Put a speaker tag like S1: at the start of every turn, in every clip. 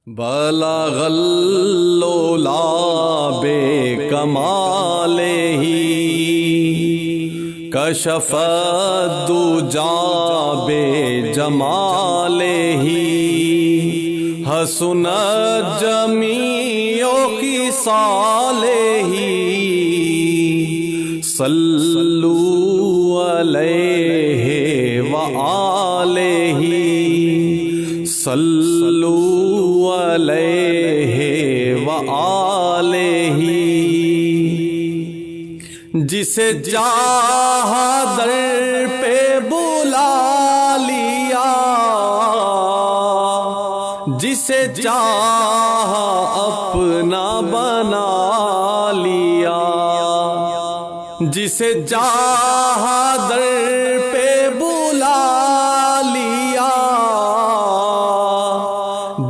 S1: بلغ اللولا بے کمالہ کشف الدجا بے جمالہ حسنت جمیع خصالہ صلوا علیہ وآلہ صلوا علیہ وآلہ جسے چاہا در پہ بلا لیا جسے چاہا اپنا بنا لیا جسے چاہا در پہ بلا لیا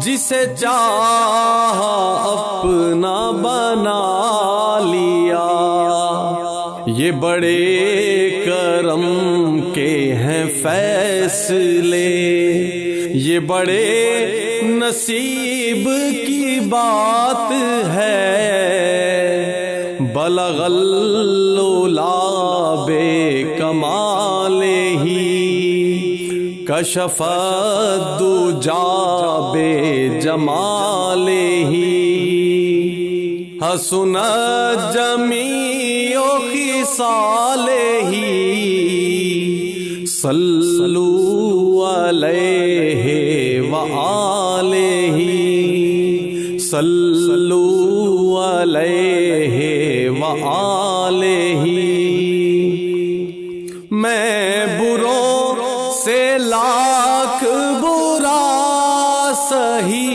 S1: جسے چاہا اپنا بنا لیا یہ بڑے کرم کے ہیں فیصلے یہ بڑے نصیب کی بات ہے بلغ اللولا بے کمالہ کشف الدجا بے جمالہ حسنت جمیع خصالہ صلوا علیہ وآلہ صلوا علیہ وآلہ میں بروں سے لاکھ برا سہی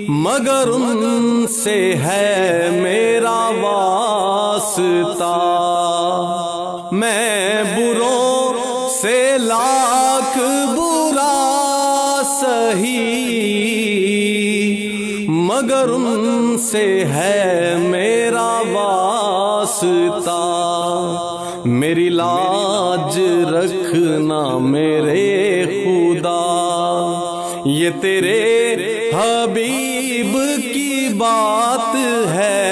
S1: مگر ان سے ہے میرا واسطہ میں بروں سے لاکھ برا سہی مگر ان سے ہے میرا واسطہ میری لاج رکھنا میرے خدا یہ تیرے حبیب کی بات ہے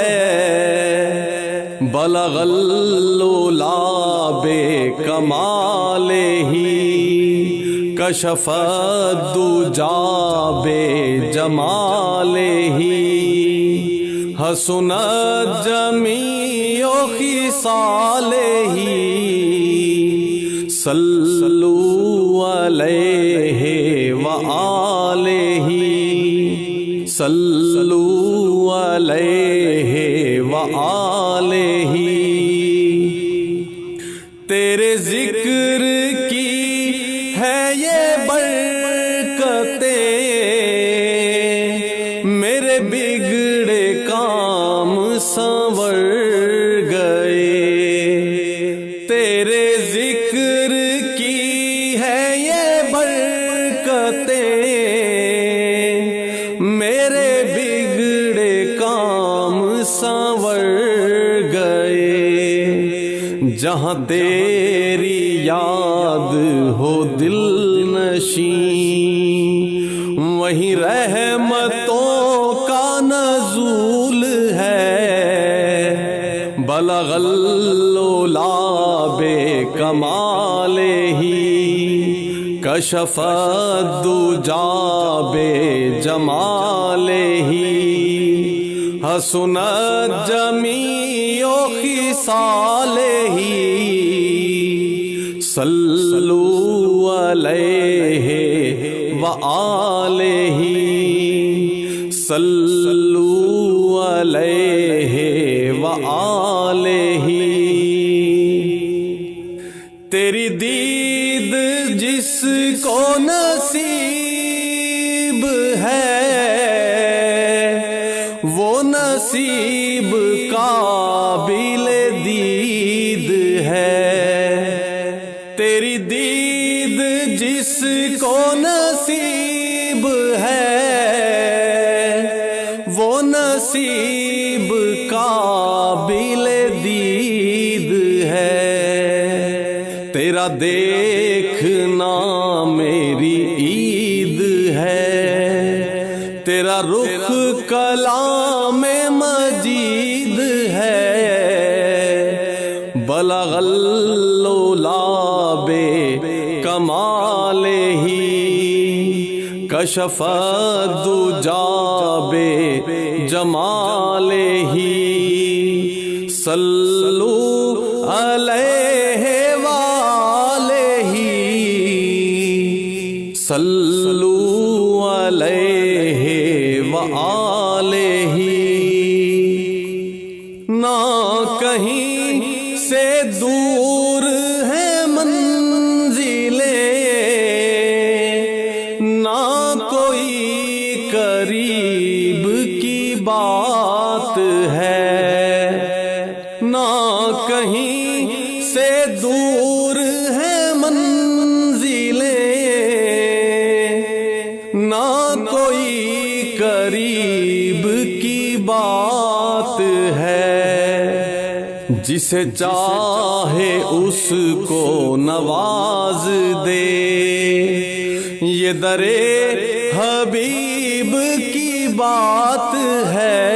S1: بلغ اللولا بے کمالہ کشف الدجا بے جمالہ حسنت جمیع خصالہ صلوا علیہ وآلہ صلوا علیہ وآلہ تیرے ذکر کی ہے یہ برکتیں میرے بگڑے کام سنور گئے تیرے ذکر کی ہے یہ برکتیں میرے بگڑے کام سنور گئے جہاں تیری یاد ہو دل نشین وہیں رحمتوں کا نزول ہے بلغ اللولا بے کمالہ کشف الدجا بے جمالہ حسنت جمیع خصالہ صلوا علیہ وآلہ صلوا علیہ وآلہ تیری دید جس کو نصیب ہے وہ نصیب قابل دید ہے تیری دید جس کو نصیب ہے وہ نصیب قابل دید ہے تیرا دیکھنا میری عید ہے تیرا رخ کلام مجید ہے، بلغ العلا بے کمال ہی، کشف الدجا بے جمال ہی، صلو علیہ وآلہ، صلو علیہ وآلہ۔ نہ کہیں سے دور ہے منزلیں، نہ کوئی قریب کی بات ہے، نہ کہیں سے دور ہے منزلیں، نہ کوئی قریب کی بات ہے، جسے چاہے اس کو نواز دے، یہ درے حبیب کی بات ہے،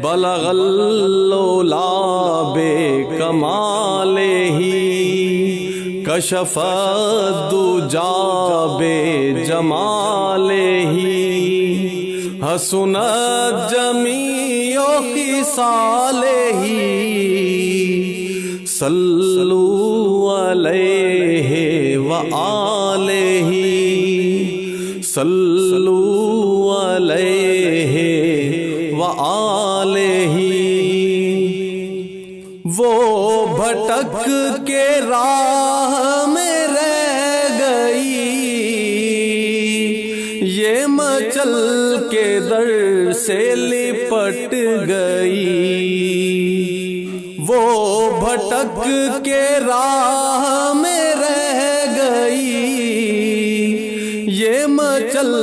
S1: بلغ العلا بے کمال ہی، کشف الدجا بے جمال ہی، حسنت جمیع خصالہ، صلو علیہ وآلہ، صلو علیہ وآلہ۔ وہ بھٹک کے راہ میں رہ گئی، یہ مچل کے در سے لپٹ گئی، وہ بھٹک کے راہ میں رہ گئی، یہ مچل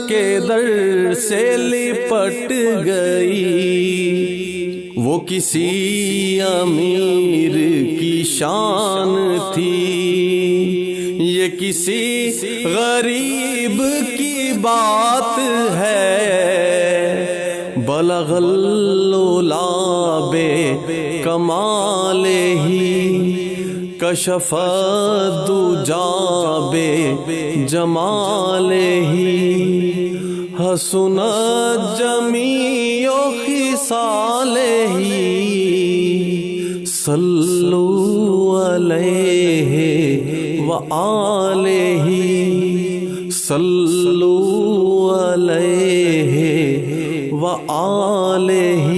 S1: کے در سے لپٹ گئی۔ وہ کسی امیر کی شان تھی، یہ کسی غریب کی بات ہے، بلغ العلا بے کمال ہی، کشف الدجا بے جمال ہی، حسنت جمیع خصالہ، صلو علیہ وآلہ، صلو علیہ وآلہ۔